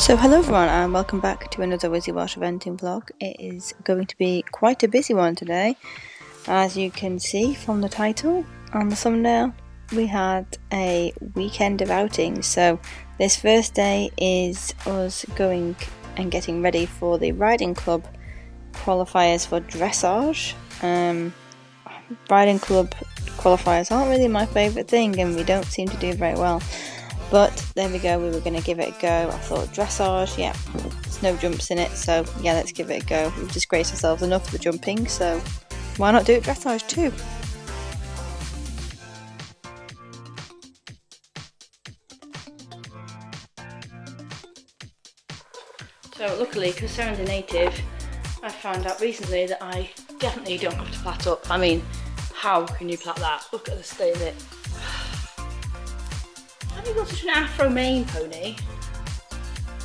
So hello everyone and welcome back to another Wizzy Welsh eventing vlog. It is going to be quite a busy one today. As you can see from the title and the thumbnail, we had a weekend of outings. So this first day is us going and getting ready for the riding club qualifiers for dressage. Riding club qualifiers aren't really my favourite thing and we don't seem to do very well. But there we go, we were going to give it a go. I thought dressage, yeah, there's no jumps in it, so yeah, let's give it a go. We've disgraced ourselves enough for jumping, so why not do it dressage too? So luckily, because Sarah's a native, I found out recently that I definitely don't have to plait up. I mean, how can you plait that? Look at the state of it. Have you got such an afro mane pony?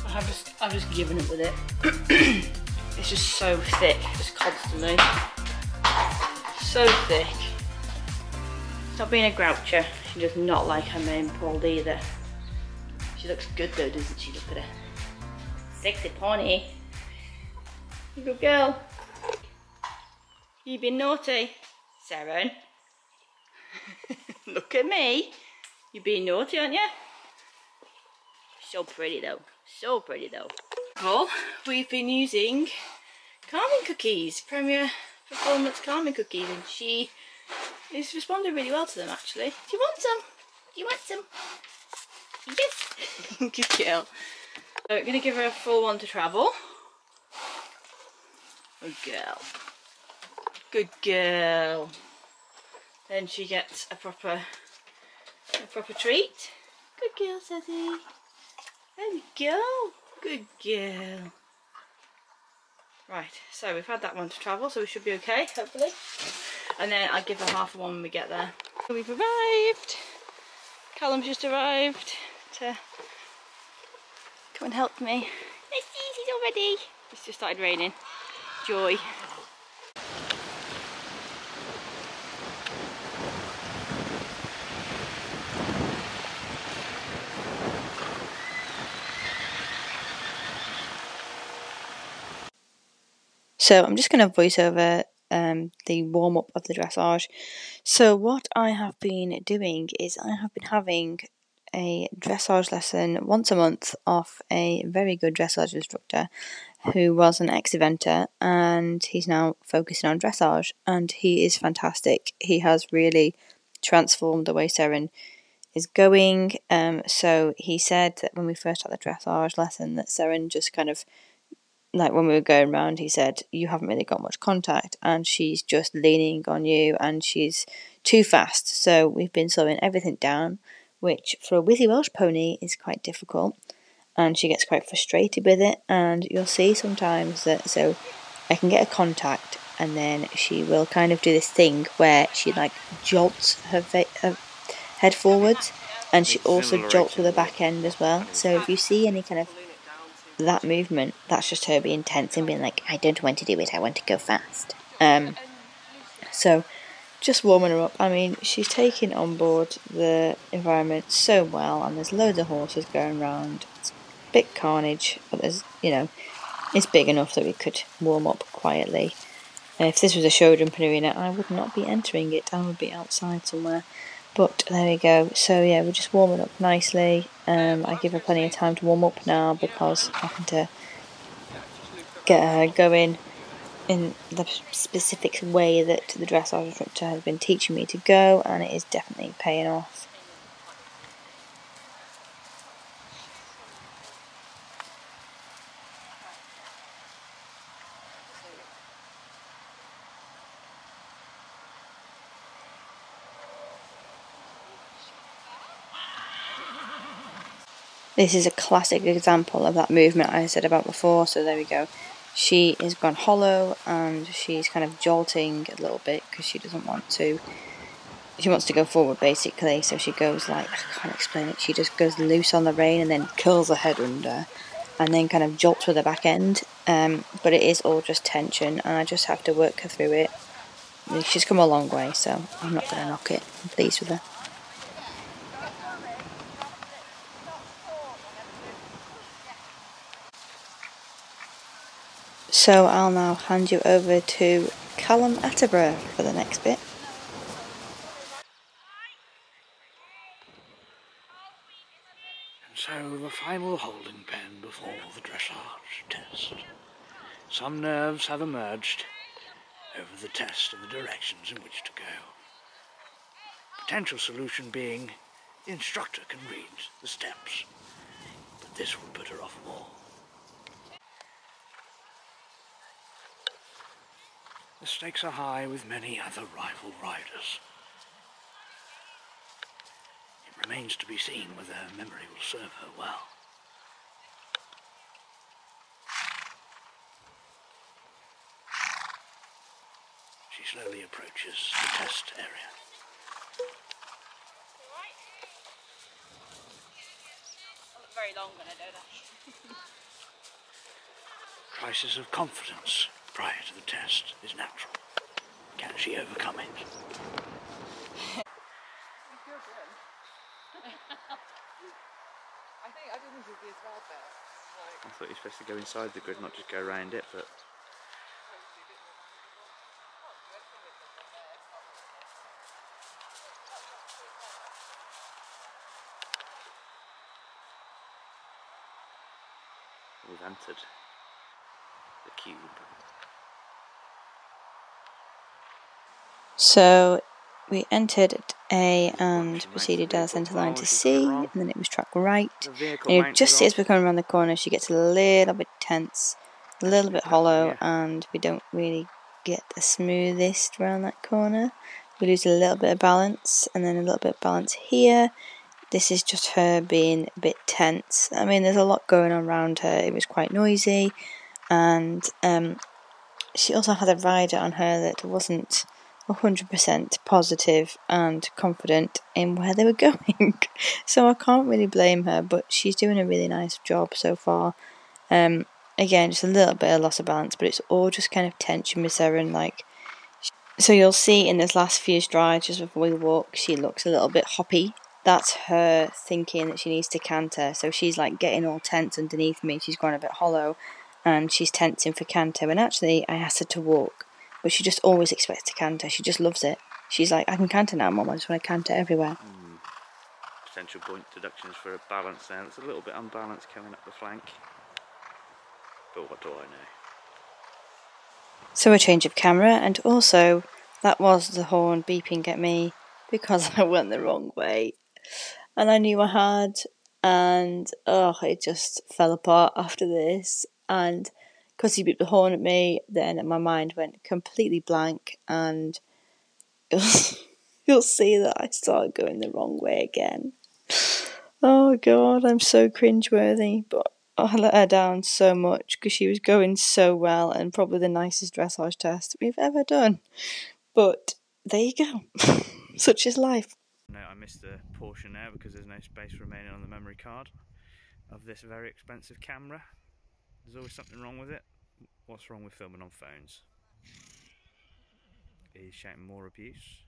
I've just given up with it. It's just so thick, just constantly. So thick. Stop being a groucher. She does not like her mane pulled either. She looks good though, doesn't she? Look at her. Sexy pony. Good girl. You been naughty, Saren? Look at me. You're being naughty, aren't you? So pretty though. So pretty though. Well, we've been using Carmine cookies, Premier Performance Carmine cookies, and she is responding really well to them actually. Do you want some? Do you want some? Yes! Good girl. So we're going to give her a full one to travel. Good girl. Good girl. Then she gets a proper treat. Good girl, SEZZY. There we go. Good girl. Right, so we've had that one to travel, so we should be okay, hopefully. And then I'll give her half of one when we get there. So we've arrived. Callum's just arrived to come and help me. Let's see, she's all ready. It's just started raining. Joy. So I'm just going to voice over the warm-up of the dressage. So what I have been doing is I have been having a dressage lesson once a month off a very good dressage instructor who was an ex-eventer and he's now focusing on dressage and he is fantastic. He has really transformed the way Seren is going. So he said that when we first had the dressage lesson that Seren just kind of, like when we were going around, he said, you haven't really got much contact and she's just leaning on you and she's too fast. So we've been slowing everything down, which for a Wizzy Welsh pony is quite difficult. And she gets quite frustrated with it. And you'll see sometimes that, so I can get a contact and then she will kind of do this thing where she like jolts her head forwards and she also jolts with her back end as well. So if you see any kind of that movement, that's just her being tense and being like, I don't want to do it, I want to go fast. So just warming her up. I mean, she's taking on board the environment so well and there's loads of horses going around. It's a bit carnage, but there's, you know, it's big enough that we could warm up quietly. If this was a show jumping arena, I would not be entering it, I would be outside somewhere. But there we go. So yeah, we're just warming up nicely. I give her plenty of time to warm up now because I'm having to get her going in the specific way that the dressage instructor has been teaching me to go, and it is definitely paying off. This is a classic example of that movement I said about before, so there we go. She is gone hollow and she's kind of jolting a little bit because she doesn't want to. She wants to go forward basically, so she goes like, I can't explain it, she just goes loose on the rein and then curls her head under and then kind of jolts with the back end. But it is all just tension and I just have to work her through it. She's come a long way, so I'm not going to knock it. I'm pleased with her. So I'll now hand you over to Callum Attenborough for the next bit. And so the final holding pen before the dressage test. Some nerves have emerged over the test and the directions in which to go. Potential solution being the instructor can read the steps, but this will put her off more. The stakes are high with many other rival riders. It remains to be seen whether her memory will serve her well. She slowly approaches the test area. Very long when I do that. Crisis of confidence prior to the test is natural. Can she overcome it? I didn't think it'd be as well there. I thought you were supposed to go inside the grid, not just go around it, but... We've entered the cube. So we entered at A and proceeded down the centre line to C, and then it was track right. And you just see as we're coming around the corner, she gets a little bit tense, a little bit hollow, and we don't really get the smoothest around that corner. We lose a little bit of balance, and then a little bit of balance here. This is just her being a bit tense. I mean, there's a lot going on around her. It was quite noisy, and she also had a rider on her that wasn't 100% positive and confident in where they were going. So I can't really blame her, but she's doing a really nice job so far. Again, just a little bit of loss of balance, but it's all just kind of tension with Seren. Like, so you'll see in this last few strides, just before we walk, she looks a little bit hoppy. That's her thinking that she needs to canter. So she's like getting all tense underneath me. She's gone a bit hollow, and she's tensing for canter. And actually, I asked her to walk, but she just always expects to canter. She just loves it. She's like, I can canter now, Mum. I just want to canter everywhere. Potential point deductions for a balance there. It's a little bit unbalanced coming up the flank. But what do I know? So a change of camera, and also that was the horn beeping at me because I went the wrong way. And I knew I had, and it just fell apart after this. And because he beeped the horn at me, then my mind went completely blank, and you'll see that I started going the wrong way again. Oh God, I'm so cringeworthy, but I let her down so much because she was going so well and probably the nicest dressage test we've ever done. But there you go. Such is life. No, I missed the portion there because there's no space remaining on the memory card of this very expensive camera. There's always something wrong with it. What's wrong with filming on phones? He's shouting more abuse.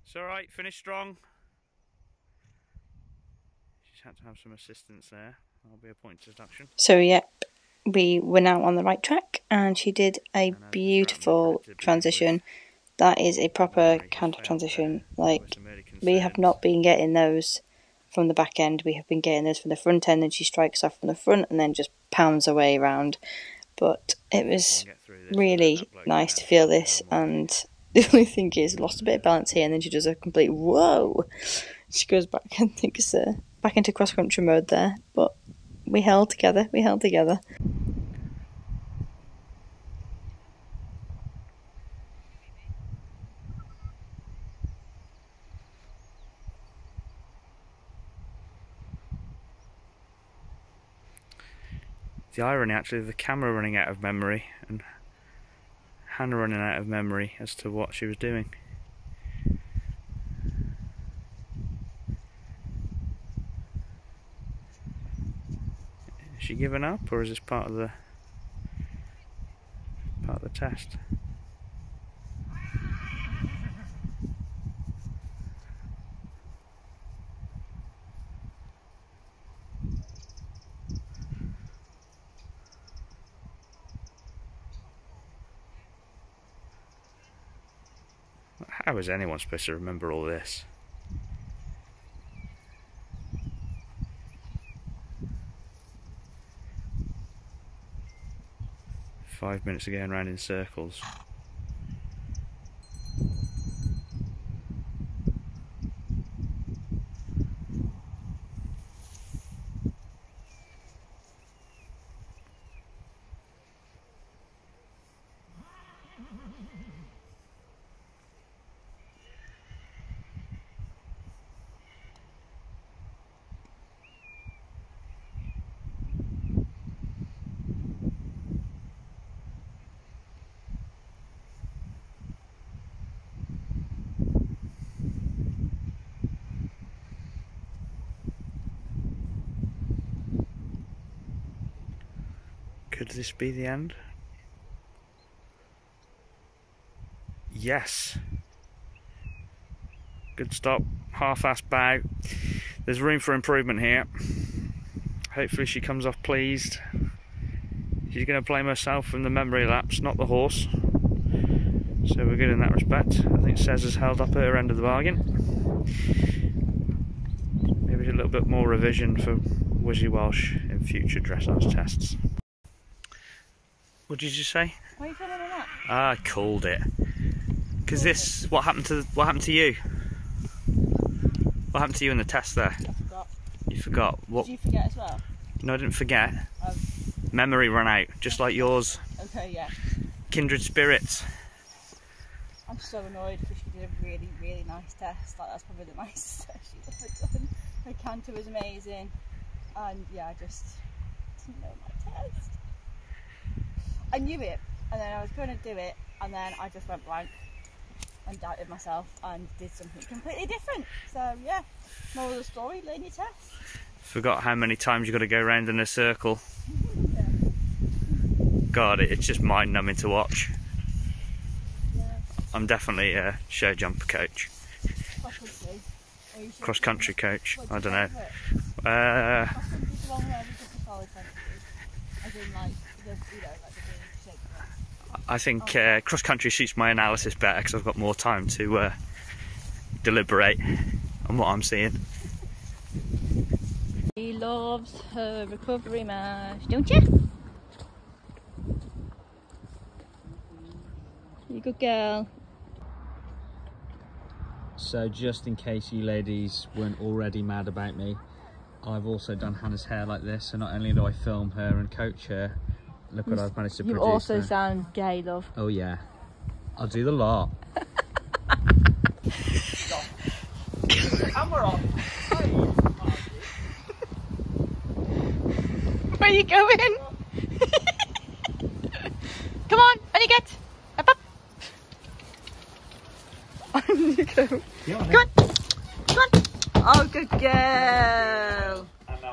It's alright, finish strong. She's had to have some assistance there. That'll be a point deduction. So yep, we were now on the right track, and she did a beautiful transition. That is a proper counter transition. Like, we have not been getting those from the back end. We have been getting those from the front end, and she strikes off from the front and then just pounds away around. But it was really nice to feel this, and the only thing is, lost a bit of balance here, and then she does a complete whoa. She goes back and thinks back into cross country mode there, but we held together. We held together. The irony actually of the camera running out of memory and Hannah running out of memory as to what she was doing. Is she giving up, or is this part of the test? How is anyone supposed to remember all this? Five minutes of going round in circles. Could this be the end? Yes. Good stop, half-ass bow. There's room for improvement here. Hopefully she comes off pleased. She's going to blame herself from the memory lapse, not the horse. So we're good in that respect. I think SEZZY's held up her end of the bargain. Maybe a little bit more revision for Wizzy Welsh in future dressage tests. What did you say? Why are you filming on that? I called it. Because this, what happened to you? What happened to you in the test there? I forgot. You forgot. What? Did you forget as well? No, I didn't forget. Memory ran out, just like yours. Okay, yeah. Kindred spirits. I'm so annoyed because she did a really, really nice test. Like, that's probably the nicest test she's ever done. Her canter was amazing. And yeah, I just didn't know my test. I knew it, and then I was going to do it, and then I just went blank and doubted myself and did something completely different. So yeah, moral of the story, learn your test. Forgot how many times you got to go round in a circle. Yeah. God, it's just mind-numbing to watch. Yeah. I'm definitely a show jumper coach. Cross-country coach, I don't know. I think cross-country suits my analysis better because I've got more time to deliberate on what I'm seeing. She loves her recovery mash, don't you? You good girl. So just in case you ladies weren't already mad about me, I've also done Hannah's hair like this, so not only do I film her and coach her, look what I've managed to produce. You also there. sound gay, love. Oh yeah, I'll do the lot. Camera on. Where are you going? Come on, on you get. Up, up. On you go. Yeah, come on. Come on. Oh, good girl.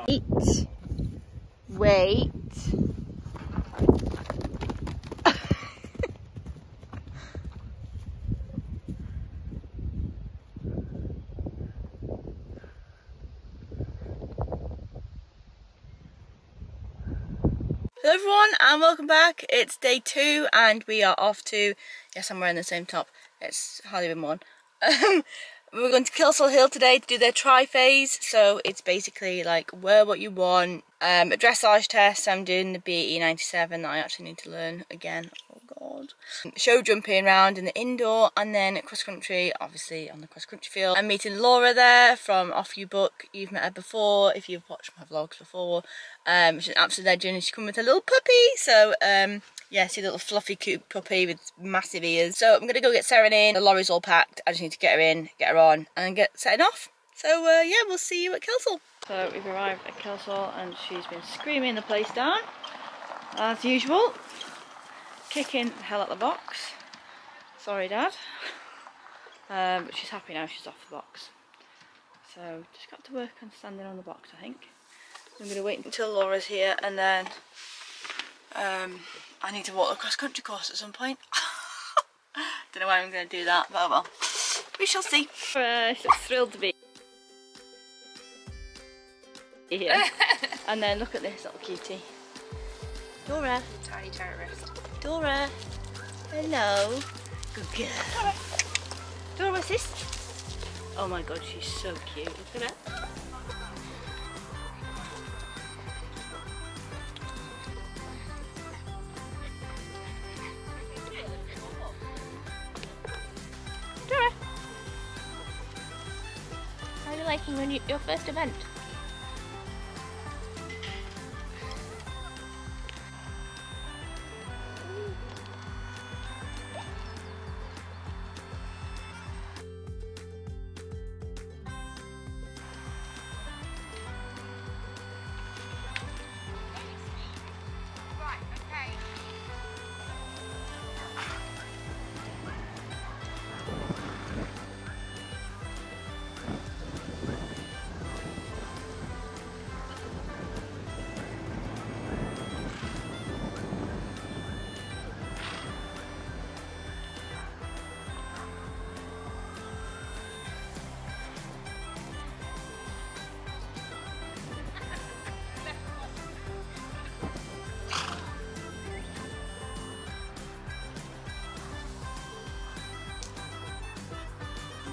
Eat. Wait. Hello everyone and welcome back. It's day 2 and we are off to, yes, I'm wearing the same top, it's hardly been worn. We're going to Kilsall Hill today to do their tri-phase, so it's basically like wear what you want, a dressage test. I'm doing the BE 97 that I actually need to learn again, oh god. Show jumping around in the indoor, and then cross country, obviously on the cross country field. I'm meeting Laura there from Off You Book. You've met her before if you've watched my vlogs before. She's an absolute legend. She's come with a little puppy, so yeah, see a little fluffy cute puppy with massive ears. So I'm going to go get Sarah in. The lorry's all packed. I just need to get her in, get her on, and get setting off. So yeah, we'll see you at Kilsall. So we've arrived at Kilsall and she's been screaming the place down, as usual. Kicking the hell out the box. Sorry, Dad. But she's happy now, she's off the box. So just got to work on standing on the box, I think. I'm going to wait until Laura's here and then I need to walk the cross-country course at some point. Don't know why I'm going to do that, but oh well. We shall see. She's thrilled to be here. And then look at this little cutie. Dora. Tiny terrorist. Dora. Hello. Good girl. Dora, what's this? Oh my god, she's so cute. Look at her. Dora, how are you liking your first event?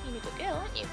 You're a good girl, aren't you?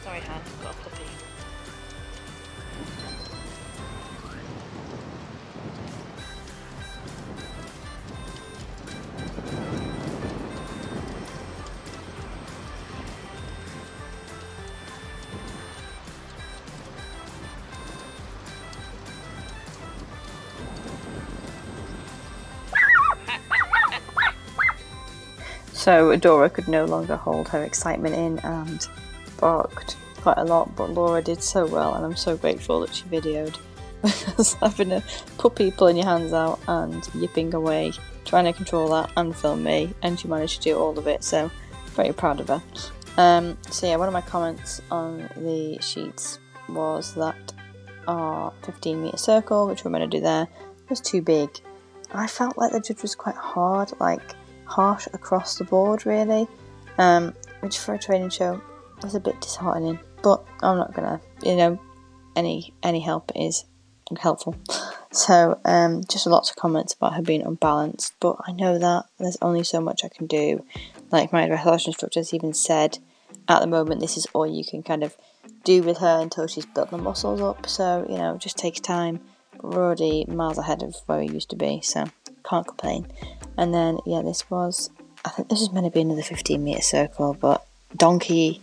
Sorry, Han, I've got a puppy. So Dora could no longer hold her excitement in and barked quite a lot, but Laura did so well, and I'm so grateful that she videoed. Because having a puppy pulling your hands out and yipping away, trying to control that and film me, and she managed to do all of it, so very proud of her. So yeah, one of my comments on the sheets was that our 15-metre circle, which we're going to do there, was too big. I felt like the judge was quite hard, like harsh across the board really, which for a training show was a bit disheartening, but I'm not gonna, any help is helpful. So just lots of comments about her being unbalanced, but I know that there's only so much I can do. Like my dressage instructors even said, at the moment this is all you can kind of do with her until she's built the muscles up, so it just takes time. We're already miles ahead of where we used to be, so can't complain. And then yeah, I think this was meant to be another 15-metre circle, but Donkey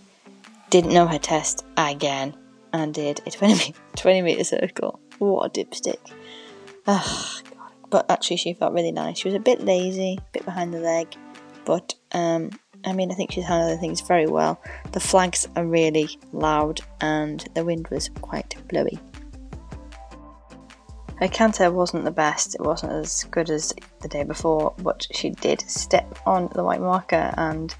didn't know her test again and did a 20-metre circle. What a dipstick. Oh, God. But actually she felt really nice. She was a bit lazy, a bit behind the leg, but I think she's handled things very well. The flags are really loud and the wind was quite blowy. Her canter wasn't the best, it wasn't as good as the day before, but she did step on the white marker and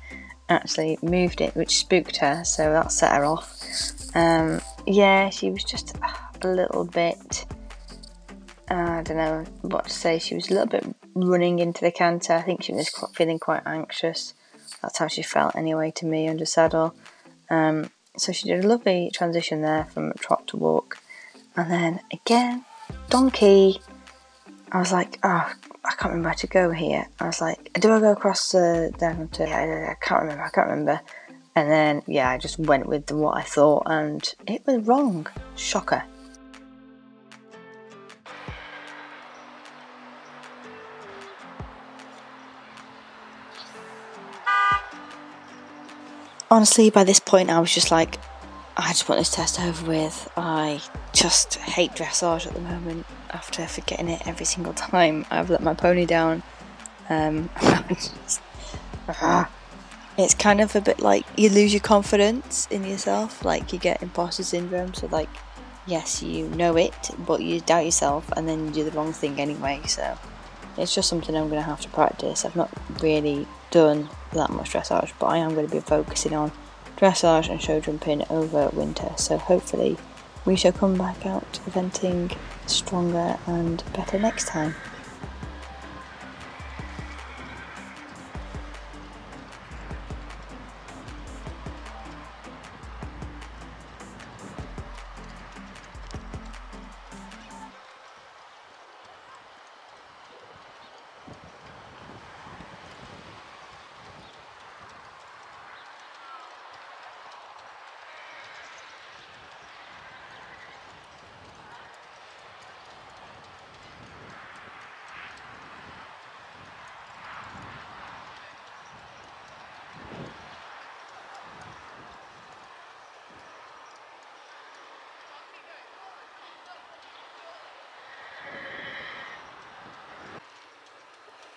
actually moved it, which spooked her, so that set her off. Yeah, she was just a little bit, I don't know what to say, she was a little bit running into the canter. I think she was feeling quite anxious. That's how she felt anyway to me under saddle. So she did a lovely transition there from trot to walk. And then again, Donkey, I was like, oh, I can't remember where to go here. I was like, do I go across down to, I can't remember. And then, yeah, I just went with what I thought and it was wrong. Shocker. Honestly, by this point I was just like, I just want this test over with. I just hate dressage at the moment after forgetting it every single time I've let my pony down. It's kind of a bit like you lose your confidence in yourself, like you get imposter syndrome, so like, yes, you know it, but you doubt yourself and then you do the wrong thing anyway, so It's just something I'm going to have to practice. I've not really done that much dressage, but I am going to be focusing on dressage and show jumping over winter, so hopefully we shall come back out eventing stronger and better next time.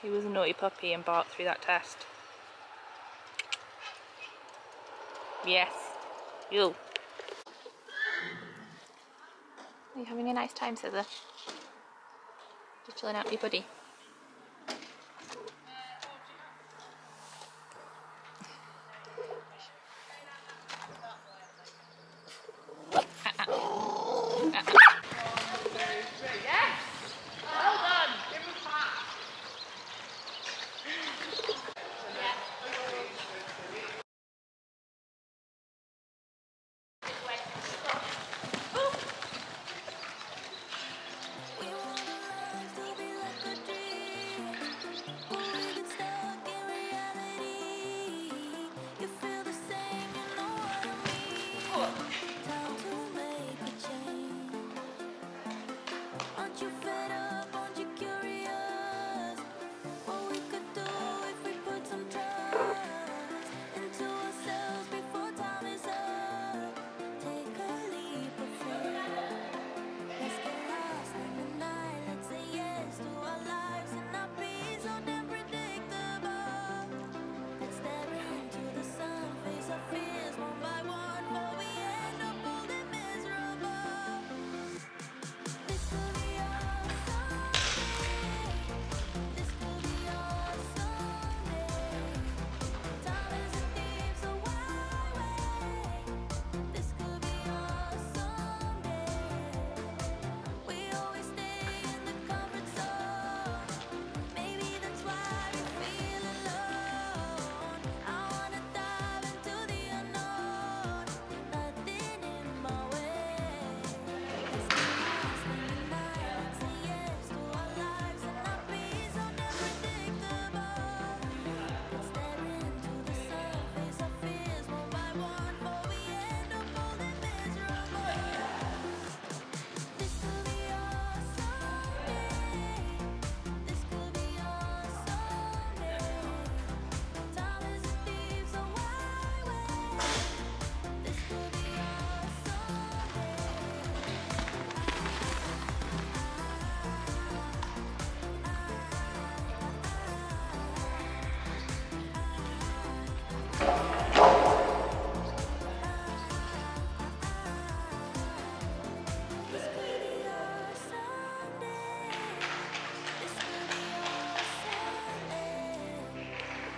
He was a naughty puppy and barked through that test. Yes. You. Are you having a nice time, SEZZY? Just chilling out with your buddy?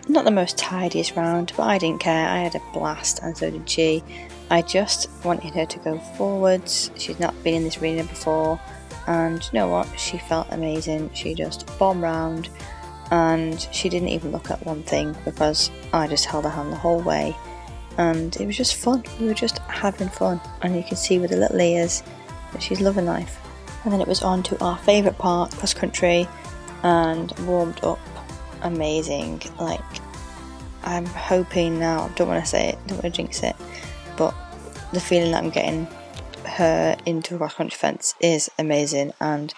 Not the most tidiest round, but I didn't care. I had a blast, and so did she. I just wanted her to go forwards. She's not been in this arena before, and you know what? She felt amazing. She just bombed round, and she didn't even look at one thing because I just held her hand the whole way, and it was just fun. We were just having fun, and you can see with the little ears that she's loving life. And then it was on to our favourite part, cross country, and warmed up amazing. Like, I'm hoping now, don't want to say it, don't want to jinx it, but the feeling that I'm getting her into a cross country fence is amazing, and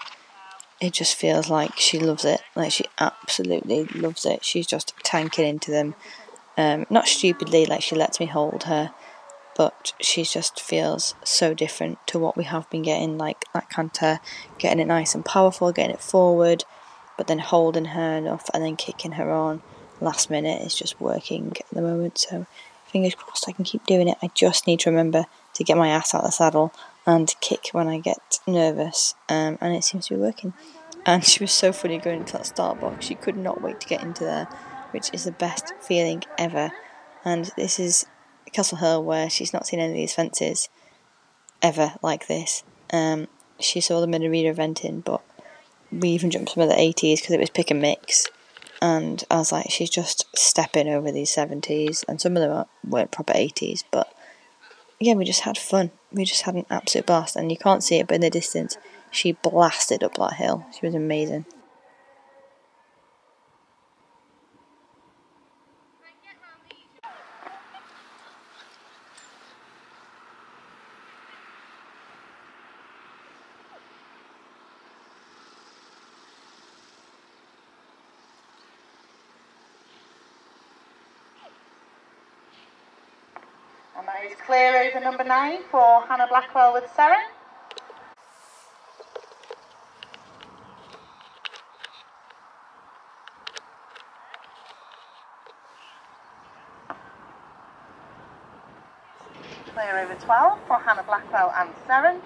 it just feels like she loves it. Like, she absolutely loves it. She's just tanking into them, not stupidly, like she lets me hold her, but she just feels so different to what we have been getting, like that canter, getting it nice and powerful, getting it forward, but then holding her enough and then kicking her on last minute is just working at the moment. So fingers crossed I can keep doing it. I just need to remember to get my ass out of the saddle and kick when I get nervous, and it seems to be working. And she was so funny going into that start box. She could not wait to get into there, which is the best feeling ever. And this is Castle Hill, where she's not seen any of these fences ever like this. She saw them in a reader eventing, but we even jumped some of the 80s because it was pick and mix. And I was like, she's just stepping over these 70s, and some of them weren't proper 80s, but yeah, we just had fun. We just had an absolute blast, and you can't see it, but in the distance, she blasted up that hill. She was amazing. And that is clear over number 9 for Hannah Blackwell with Seren. Clear over 12 for Hannah Blackwell and Seren.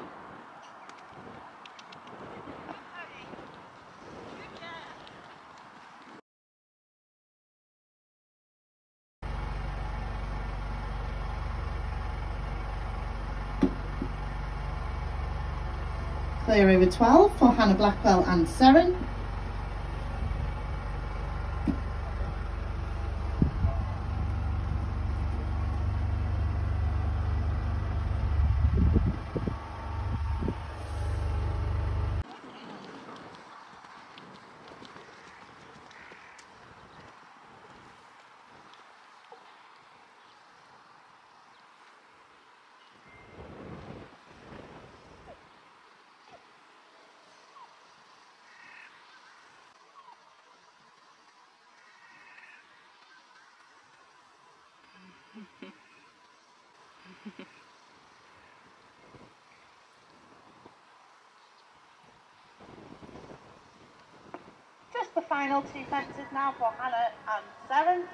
Clear over 12 for Hannah Blackwell and Seren. Just the final 2 fences now for Hannah and Seren.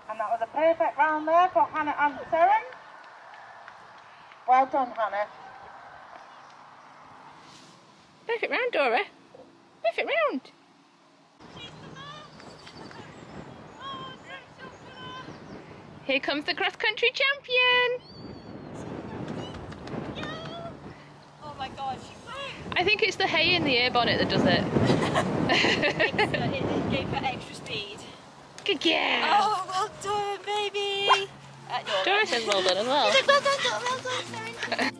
And that was a perfect round there for Hannah and Seren. Well done, Hannah. Perfect round, Dora. Perfect round. Here comes the cross-country champion. Oh my gosh. I think it's the hay in the air bonnet that does it. It gave her extra speed. Good girl. Oh, well done, baby. Dora says well done as well. She's like, well done, well done,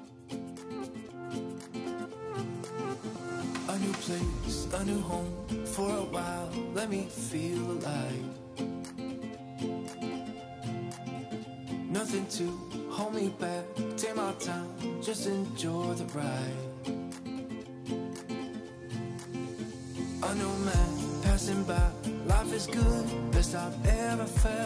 A new place, a new home. For a while, let me feel alive. Nothing to hold me back. Take my time, just enjoy the ride. A new man passing by. Life is good, best I've ever felt.